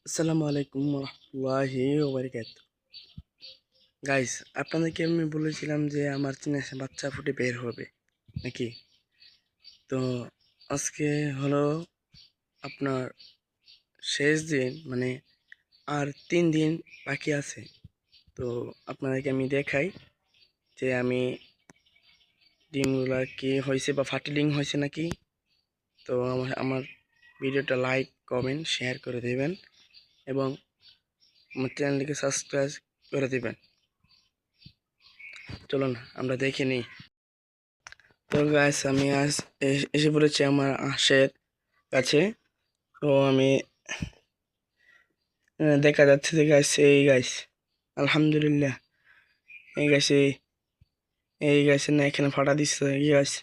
আসসালামু আলাইকুম রহমতুল্লাহি ওবারাকাতুহু। গাইস, আপনাদেরকে আমি বলেছিলাম যে আমার চীনা বাচ্চা ফুটে বের হবে নাকি। তো আজকে হলো আপনার শেষ দিন, মানে আর 3 দিন বাকি আছে। তো আপনাদেরকে আমি দেখাই যে আমি ডিমগুলা কি হয়েছে বা ফাটিলিং হয়েছে নাকি। তো আমার ভিডিওটা লাইক কমেন্ট শেয়ার করে দেবেন এবং আমার চ্যানেলটিকে সাবস্ক্রাইব করে দেবেন। চলুন আমরা দেখে নিই। তো গাইস, আমি আজ এসে পড়েছি আমার হাঁসের কাছে। তো আমি দেখা যাচ্ছে যে গাইস, এই গাইস আলহামদুলিল্লাহ, এই গাইস এই গাইসের না এখানে ফাটা দিচ্ছে। এই গাইস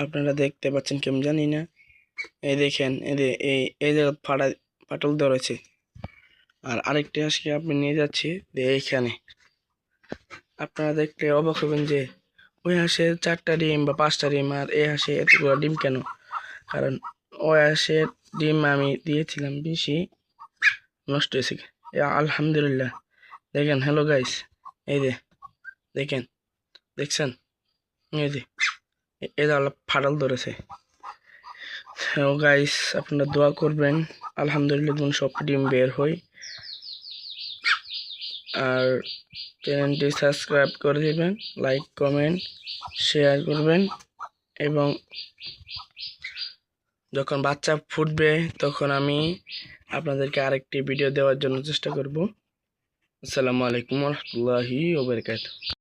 আপনারা দেখতে পাচ্ছেন কেমন জানি না। এই দেখেন, এই এই জায়গা ফাটল ধরেছে। আর আরেকটি হাঁসকে আপনি নিয়ে যাচ্ছি এইখানে। আপনারা দেখলে অবাক হবেন যে ওই হাঁসের 4টা ডিম বা 5টা ডিম, আর এই হাঁসে এতগুলো ডিম কেন। কারণ ওই হাঁসের ডিম আমি দিয়েছিলাম বেশি, নষ্ট হয়েছে। আলহামদুলিল্লাহ দেখেন। হ্যালো গাইস, এই যে দেখেন, দেখছেন এই যে এটা ফাটল ধরেছে। হ্যালো গাইস, আপনারা দোয়া করবেন আলহামদুলিল্লাহ যেন সব ডিম বের হয়। আর চ্যানেলটি সাবস্ক্রাইব করে দেবেন, লাইক কমেন্ট শেয়ার করবেন এবং যখন বাচ্চা ফুটবে তখন আমি আপনাদেরকে আরেকটি ভিডিও দেওয়ার জন্য চেষ্টা করব। আসসালামু আলাইকুম রহমতুল্লাহি ওয়া বারাকাতুহু।